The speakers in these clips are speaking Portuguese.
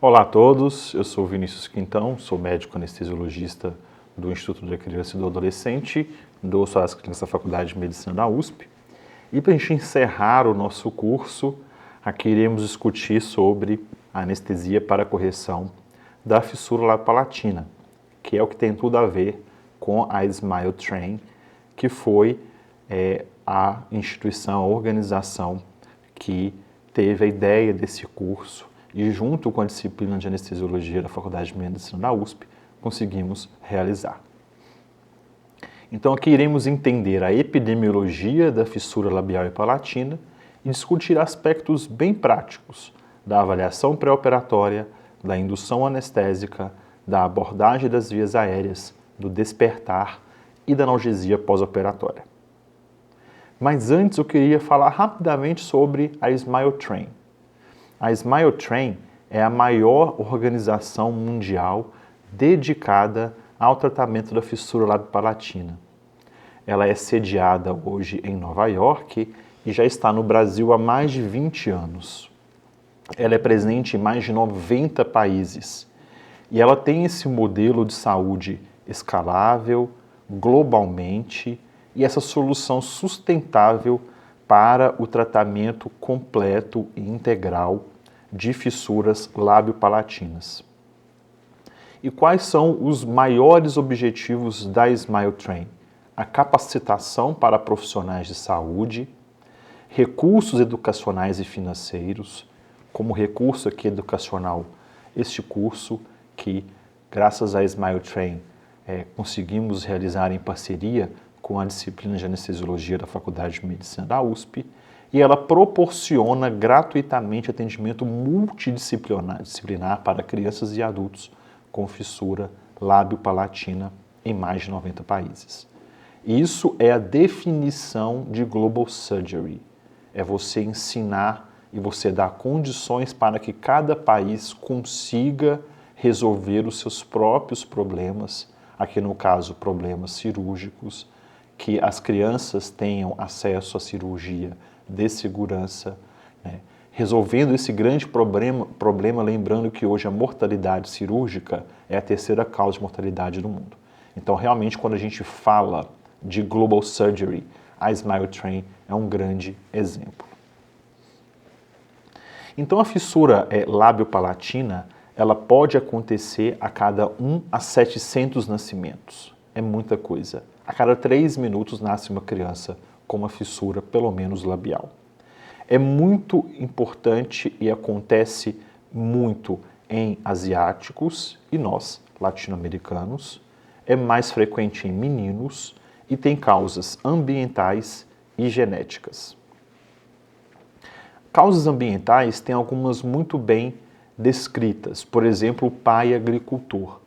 Olá a todos, eu sou Vinícius Quintão, sou médico anestesiologista do Instituto da Criança e do Adolescente, dou as clínicas da Faculdade de Medicina da USP. E para a gente encerrar o nosso curso, aqui iremos discutir sobre a anestesia para a correção da fissura labiopalatina, que é o que tem tudo a ver com a Smile Train, que foi a instituição, a organização que teve a ideia desse curso e junto com a disciplina de anestesiologia da Faculdade de Medicina da USP, conseguimos realizar. Então aqui iremos entender a epidemiologia da fissura labial e palatina e discutir aspectos bem práticos da avaliação pré-operatória, da indução anestésica, da abordagem das vias aéreas, do despertar e da analgesia pós-operatória. Mas antes eu queria falar rapidamente sobre a Smile Train. A Smile Train é a maior organização mundial dedicada ao tratamento da fissura labiopalatina. Ela é sediada hoje em Nova York e já está no Brasil há mais de 20 anos. Ela é presente em mais de 90 países e ela tem esse modelo de saúde escalável, globalmente, e essa solução sustentável para o tratamento completo e integral de fissuras labiopalatinas. E quais são os maiores objetivos da Smile Train? A capacitação para profissionais de saúde, recursos educacionais e financeiros, como recurso aqui educacional, este curso que, graças à Smile Train, conseguimos realizar em parceria com a disciplina de anestesiologia da Faculdade de Medicina da USP, e ela proporciona gratuitamente atendimento multidisciplinar para crianças e adultos com fissura labiopalatina em mais de 90 países. Isso é a definição de Global Surgery. É você ensinar e você dar condições para que cada país consiga resolver os seus próprios problemas, aqui no caso problemas cirúrgicos, que as crianças tenham acesso à cirurgia de segurança, né? Resolvendo esse grande problema, lembrando que hoje a mortalidade cirúrgica é a terceira causa de mortalidade do mundo. Então, realmente, quando a gente fala de Global Surgery, a Smile Train é um grande exemplo. Então, a fissura labiopalatina, ela pode acontecer a cada 1 a 700 nascimentos. É muita coisa. A cada 3 minutos nasce uma criança com uma fissura, pelo menos labial. É muito importante e acontece muito em asiáticos e nós, latino-americanos. É mais frequente em meninos e tem causas ambientais e genéticas. Causas ambientais tem algumas muito bem descritas. Por exemplo, o pai agricultor.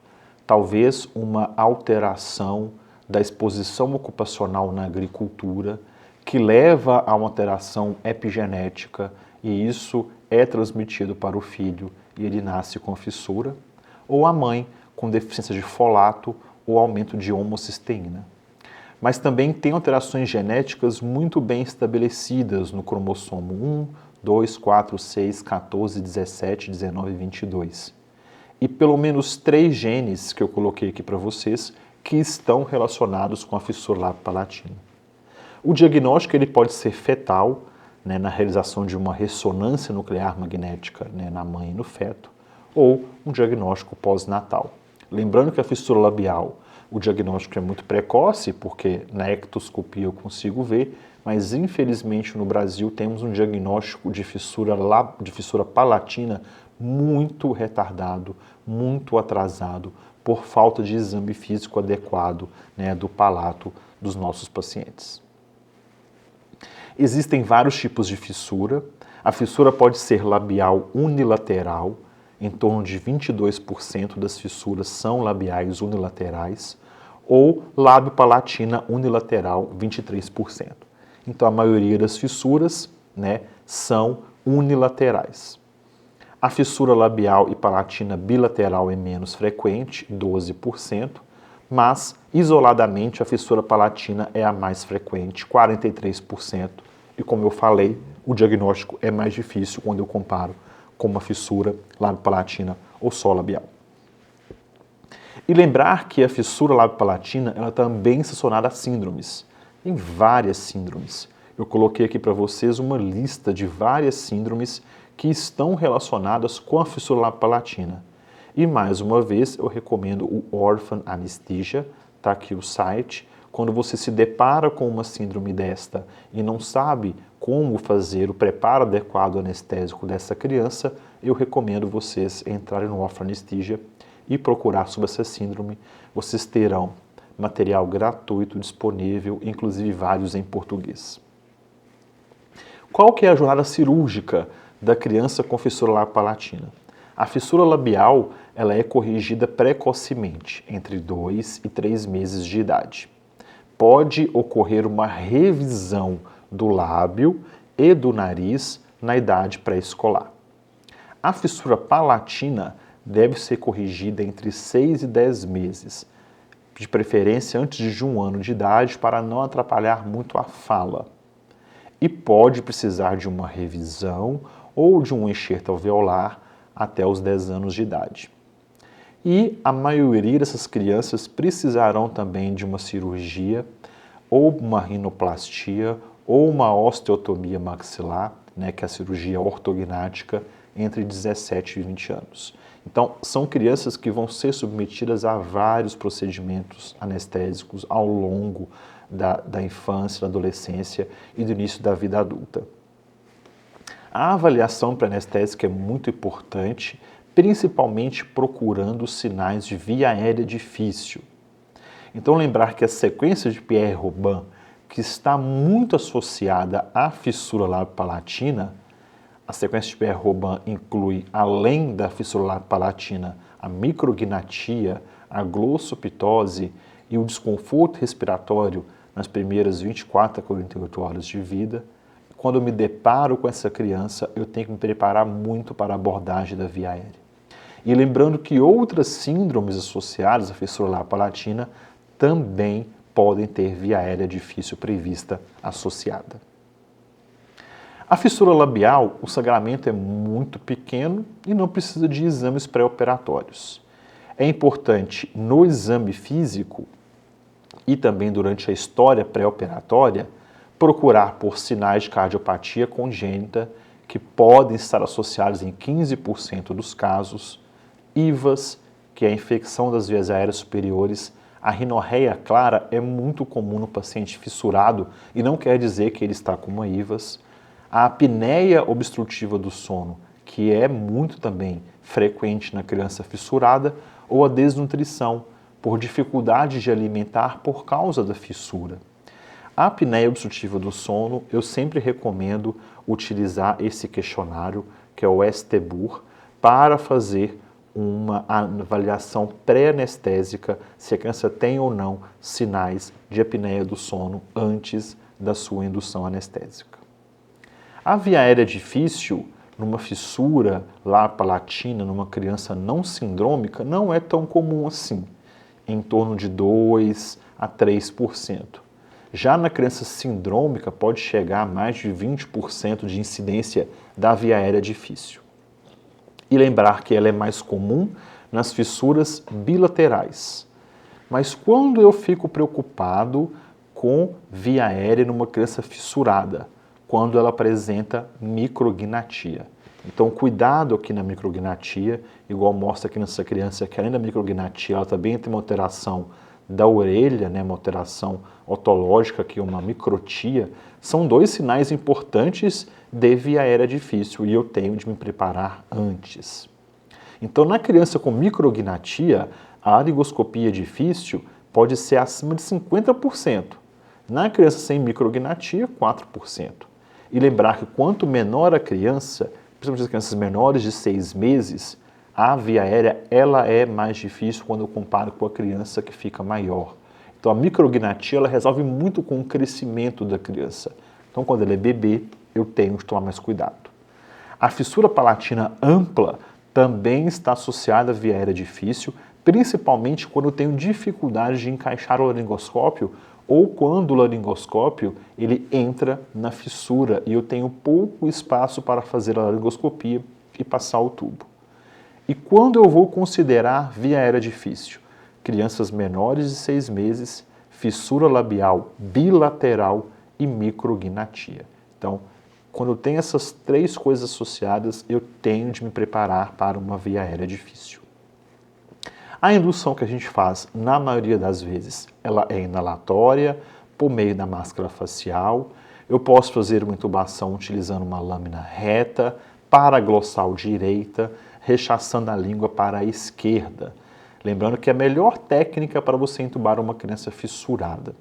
Talvez uma alteração da exposição ocupacional na agricultura, que leva a uma alteração epigenética e isso é transmitido para o filho e ele nasce com a fissura, ou a mãe com deficiência de folato ou aumento de homocisteína. Mas também tem alterações genéticas muito bem estabelecidas no cromossomo 1, 2, 4, 6, 14, 17, 19 e 22. E pelo menos 3 genes que eu coloquei aqui para vocês que estão relacionados com a fissura labiopalatina. O diagnóstico ele pode ser fetal, né, na realização de uma ressonância nuclear magnética, né, na mãe e no feto, ou um diagnóstico pós-natal. Lembrando que a fissura labial, o diagnóstico é muito precoce, porque na ectoscopia eu consigo ver, mas infelizmente no Brasil temos um diagnóstico de fissura palatina muito retardado, muito atrasado, por falta de exame físico adequado, né, do palato dos nossos pacientes. Existem vários tipos de fissura. A fissura pode ser labial unilateral, em torno de 22% das fissuras são labiais unilaterais, ou lábio-palatina unilateral, 23%. Então a maioria das fissuras, né, são unilaterais. A fissura labial e palatina bilateral é menos frequente, 12%, mas isoladamente a fissura palatina é a mais frequente, 43%. E como eu falei, o diagnóstico é mais difícil quando eu comparo com uma fissura labiopalatina ou só labial. E lembrar que a fissura labiopalatina ela também é associada a síndromes. Tem várias síndromes. Eu coloquei aqui para vocês uma lista de várias síndromes que estão relacionadas com a fissura labiopalatina. E mais uma vez eu recomendo o Orphan Anesthesia, está aqui o site. Quando você se depara com uma síndrome desta e não sabe como fazer o preparo adequado anestésico dessa criança, eu recomendo vocês entrarem no Orphan Anesthesia e procurar sobre essa síndrome. Vocês terão material gratuito disponível, inclusive vários em português. Qual que é a jornada cirúrgica da criança com fissura labiopalatina? A fissura labial ela é corrigida precocemente, entre 2 e 3 meses de idade. Pode ocorrer uma revisão do lábio e do nariz na idade pré-escolar. A fissura palatina deve ser corrigida entre 6 e 10 meses, de preferência antes de 1 ano de idade, para não atrapalhar muito a fala. E pode precisar de uma revisão ou de um enxerto alveolar até os 10 anos de idade. E a maioria dessas crianças precisarão também de uma cirurgia, ou uma rinoplastia, ou uma osteotomia maxilar, que é a cirurgia ortognática, entre 17 e 20 anos. Então, são crianças que vão ser submetidas a vários procedimentos anestésicos ao longo da infância, da adolescência e do início da vida adulta. A avaliação pré-anestésica é muito importante, principalmente procurando sinais de via aérea difícil. Então, lembrar que a sequência de Pierre-Robin, que está muito associada à fissura labiopalatina, a sequência de Pierre-Robin inclui, além da fissura labiopalatina, a micrognatia, a glossopitose e o desconforto respiratório nas primeiras 24 a 48 horas de vida. Quando eu me deparo com essa criança, eu tenho que me preparar muito para a abordagem da via aérea. E lembrando que outras síndromes associadas à fissura labiopalatina também podem ter via aérea difícil prevista associada. A fissura labial, o sangramento é muito pequeno e não precisa de exames pré-operatórios. É importante no exame físico e também durante a história pré-operatória procurar por sinais de cardiopatia congênita que podem estar associados em 15% dos casos, IVAS, que é a infecção das vias aéreas superiores. A rinorreia clara é muito comum no paciente fissurado e não quer dizer que ele está com uma IVAS. A apneia obstrutiva do sono, que é muito também frequente na criança fissurada, ou a desnutrição, por dificuldade de alimentar por causa da fissura. A apneia obstrutiva do sono, eu sempre recomendo utilizar esse questionário, que é o STBUR, para fazer uma avaliação pré-anestésica se a criança tem ou não sinais de apneia do sono antes da sua indução anestésica. A via aérea difícil, numa fissura labiopalatina, numa criança não sindrômica, não é tão comum assim, em torno de 2 a 3%. Já na criança sindrômica, pode chegar a mais de 20% de incidência da via aérea difícil. E lembrar que ela é mais comum nas fissuras bilaterais. Mas quando eu fico preocupado com via aérea numa criança fissurada, quando ela apresenta micrognatia. Então, cuidado aqui na micrognatia, igual mostra aqui nessa criança, que além da micrognatia, ela também tem uma alteração da orelha, uma alteração otológica, que é uma microtia. São 2 sinais importantes de via aérea difícil e eu tenho de me preparar antes. Então, na criança com micrognatia, a laringoscopia difícil pode ser acima de 50%. Na criança sem micrognatia, 4%. E lembrar que quanto menor a criança, principalmente as crianças menores de 6 meses, a via aérea ela é mais difícil quando eu comparo com a criança que fica maior. Então a micrognatia ela resolve muito com o crescimento da criança. Então quando ela é bebê, eu tenho de tomar mais cuidado. A fissura palatina ampla também está associada à via aérea difícil, principalmente quando eu tenho dificuldade de encaixar o laringoscópio ou quando o laringoscópio ele entra na fissura e eu tenho pouco espaço para fazer a laringoscopia e passar o tubo. E quando eu vou considerar via aérea difícil? Crianças menores de 6 meses, fissura labial bilateral e micrognatia. Então, quando eu tenho essas 3 coisas associadas, eu tenho de me preparar para uma via aérea difícil. A indução que a gente faz, na maioria das vezes, ela é inalatória, por meio da máscara facial. Eu posso fazer uma intubação utilizando uma lâmina reta, paraglossal direita, rechaçando a língua para a esquerda. Lembrando que é a melhor técnica para você intubar uma criança fissurada.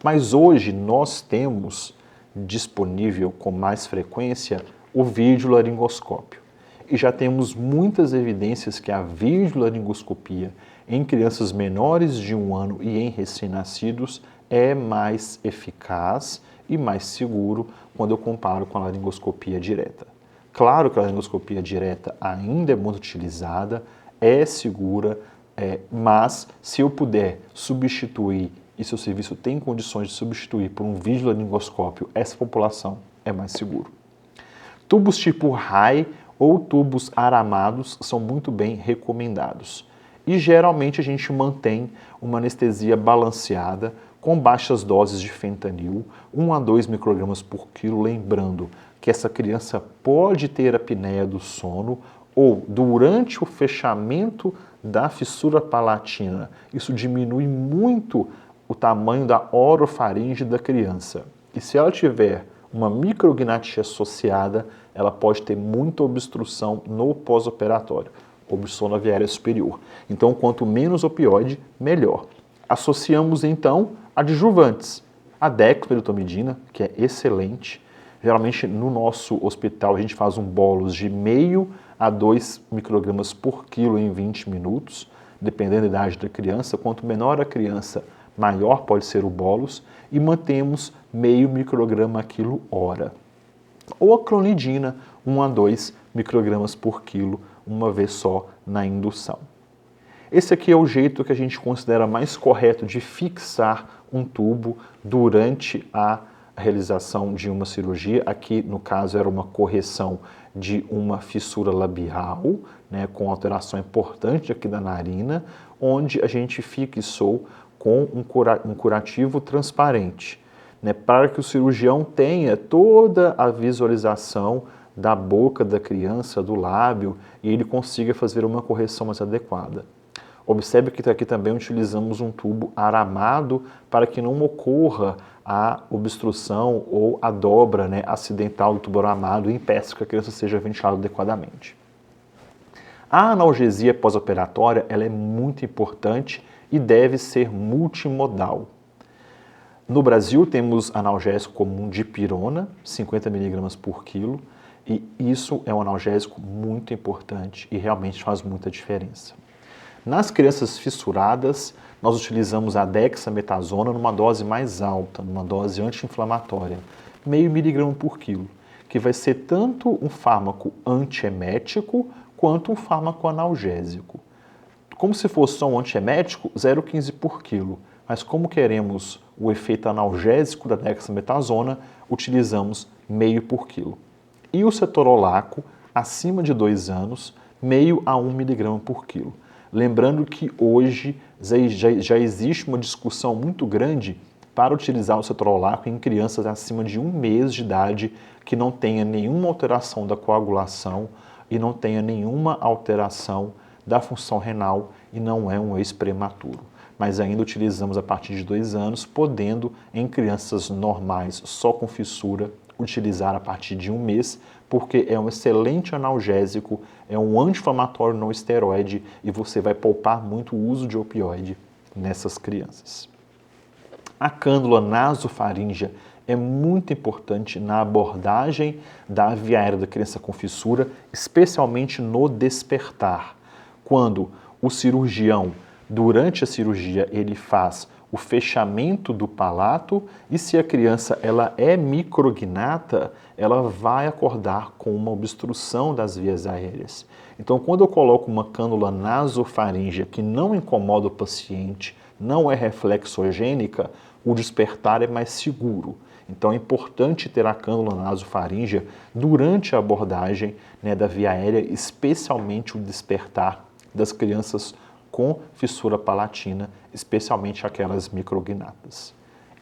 Mas hoje nós temos disponível com mais frequência o videolaringoscópio. E já temos muitas evidências que a videolaringoscopia em crianças menores de 1 ano e em recém-nascidos é mais eficaz e mais seguro quando eu comparo com a laringoscopia direta. Claro que a laringoscopia direta ainda é muito utilizada, é segura, mas se eu puder substituir, e se o serviço tem condições de substituir por um videolaringoscópio, essa população é mais seguro. Tubos tipo RAI ou tubos aramados são muito bem recomendados. E geralmente a gente mantém uma anestesia balanceada com baixas doses de fentanil, 1 a 2 microgramas por quilo, lembrando que essa criança pode ter apneia do sono ou durante o fechamento da fissura palatina. Isso diminui muito o tamanho da orofaringe da criança. E se ela tiver uma micrognatia associada, ela pode ter muita obstrução no pós-operatório, obstrução na via aérea superior. Então, quanto menos opioide, melhor. Associamos, então, adjuvantes. A dexmedetomidina, que é excelente. Geralmente, no nosso hospital, a gente faz um bolus de 0,5 a 2 microgramas por quilo em 20 minutos, dependendo da idade da criança. Quanto menor a criança, maior pode ser o bolus. E mantemos 0,5 micrograma a quilo hora. Ou a clonidina, 1 a 2 microgramas por quilo, uma vez só na indução. Esse aqui é o jeito que a gente considera mais correto de fixar um tubo durante a realização de uma cirurgia. Aqui, no caso, era uma correção de uma fissura labial, né, com alteração importante aqui da narina, onde a gente fixou com um curativo transparente, né, para que o cirurgião tenha toda a visualização da boca da criança, do lábio, e ele consiga fazer uma correção mais adequada. Observe que aqui também utilizamos um tubo aramado para que não ocorra a obstrução ou a dobra, né, acidental do tubo aramado e impeça que a criança seja ventilada adequadamente. A analgesia pós-operatória ela é muito importante e deve ser multimodal. No Brasil temos analgésico comum dipirona, 50 mg por quilo, e isso é um analgésico muito importante e realmente faz muita diferença. Nas crianças fissuradas, nós utilizamos a dexametasona numa dose mais alta, numa dose anti-inflamatória, 0,5 mg por quilo, que vai ser tanto um fármaco antiemético quanto um fármaco analgésico. Como se fosse só um antiemético, 0,15 por quilo, mas como queremos o efeito analgésico da dexametasona, utilizamos 0,5 por quilo. E o cetorolaco, acima de 2 anos, 0,5 a 1 mg por quilo. Lembrando que hoje já existe uma discussão muito grande para utilizar o cetorolaco em crianças acima de 1 mês de idade que não tenha nenhuma alteração da coagulação e não tenha nenhuma alteração da função renal e não é um ex-prematuro. Mas ainda utilizamos a partir de 2 anos, podendo em crianças normais só com fissura utilizar a partir de 1 mês, porque é um excelente analgésico, é um anti-inflamatório não esteroide e você vai poupar muito o uso de opioide nessas crianças. A cânula nasofaríngea é muito importante na abordagem da via aérea da criança com fissura, especialmente no despertar. Quando o cirurgião, durante a cirurgia, ele faz o fechamento do palato e se a criança ela é micrognata, ela vai acordar com uma obstrução das vias aéreas. Então, quando eu coloco uma cânula nasofaríngea que não incomoda o paciente, não é reflexogênica, o despertar é mais seguro. Então é importante ter a cânula nasofaríngea durante a abordagem, né, da via aérea, especialmente o despertar das crianças com fissura palatina, especialmente aquelas micrognatas.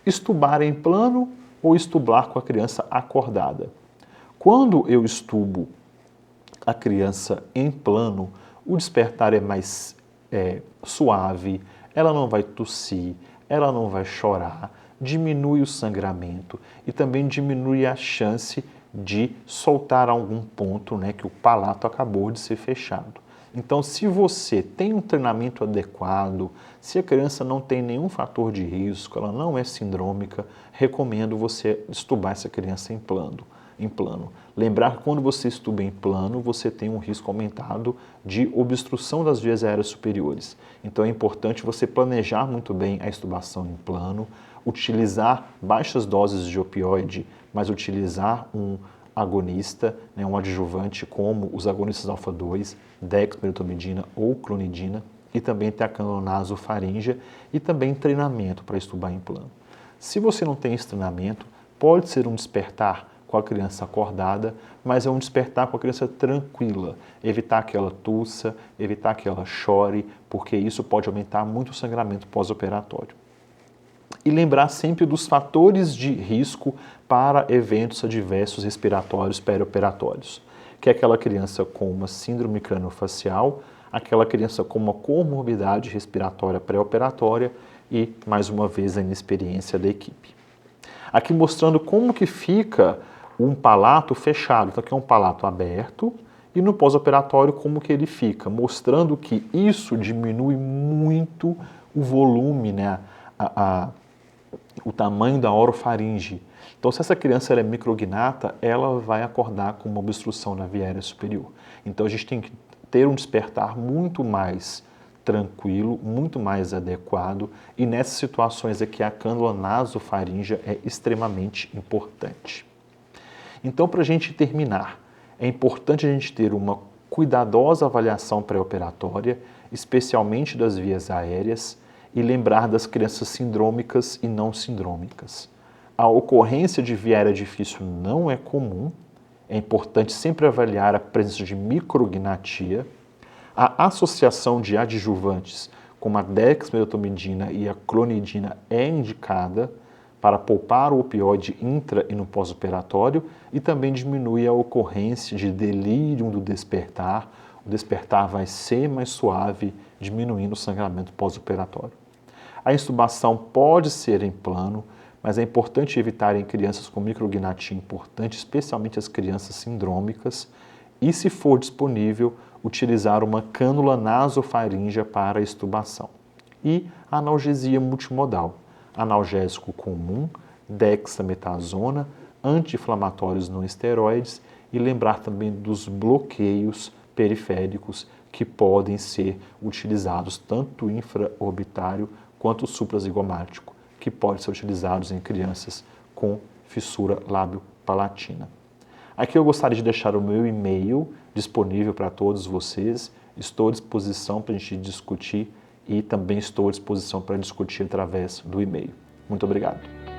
Estubar em plano ou estubar com a criança acordada. Quando eu estubo a criança em plano, o despertar é mais suave, ela não vai tossir, ela não vai chorar, diminui o sangramento e também diminui a chance de soltar algum ponto, né, que o palato acabou de ser fechado. Então, se você tem um treinamento adequado, se a criança não tem nenhum fator de risco, ela não é sindrômica, recomendo você estubar essa criança em plano. Lembrar que quando você estuba em plano, você tem um risco aumentado de obstrução das vias aéreas superiores. Então é importante você planejar muito bem a estubação em plano, utilizar baixas doses de opioide, mas utilizar um agonista, né, um adjuvante como os agonistas alfa-2, dexmedetomidina ou clonidina, e também ter a cânula nasofaríngea e também treinamento para estubar em plano. Se você não tem esse treinamento, pode ser um despertar com a criança acordada, mas é um despertar com a criança tranquila, evitar que ela tussa, evitar que ela chore, porque isso pode aumentar muito o sangramento pós-operatório. E lembrar sempre dos fatores de risco para eventos adversos respiratórios perioperatórios, que é aquela criança com uma síndrome craniofacial, aquela criança com uma comorbidade respiratória pré-operatória e, mais uma vez, a inexperiência da equipe. Aqui mostrando como que fica um palato fechado. Então aqui é um palato aberto e no pós-operatório como que ele fica, mostrando que isso diminui muito o volume, né, o tamanho da orofaringe. Então, se essa criança é micrognata, ela vai acordar com uma obstrução na via aérea superior. Então, a gente tem que ter um despertar muito mais tranquilo, muito mais adequado, e nessas situações aqui a cânula nasofaríngea é extremamente importante. Então, para a gente terminar, é importante a gente ter uma cuidadosa avaliação pré-operatória, especialmente das vias aéreas, e lembrar das crianças sindrômicas e não sindrômicas. A ocorrência de via aérea difícil não é comum, é importante sempre avaliar a presença de micrognatia. A associação de adjuvantes, como a dexmedetomidina e a clonidina, é indicada para poupar o opioide intra e no pós-operatório e também diminui a ocorrência de delírio do despertar. O despertar vai ser mais suave, diminuindo o sangramento pós-operatório. A intubação pode ser em plano, mas é importante evitar em crianças com micrognatia importante, especialmente as crianças sindrômicas, e, se for disponível, utilizar uma cânula nasofaríngea para a extubação. E analgesia multimodal, analgésico comum, dexametasona, anti-inflamatórios não esteroides e lembrar também dos bloqueios periféricos que podem ser utilizados tanto infraorbitário quanto suprazigomático, que pode ser utilizados em crianças com fissura lábio-palatina. Aqui eu gostaria de deixar o meu e-mail disponível para todos vocês. Estou à disposição para a gente discutir e também estou à disposição para discutir através do e-mail. Muito obrigado.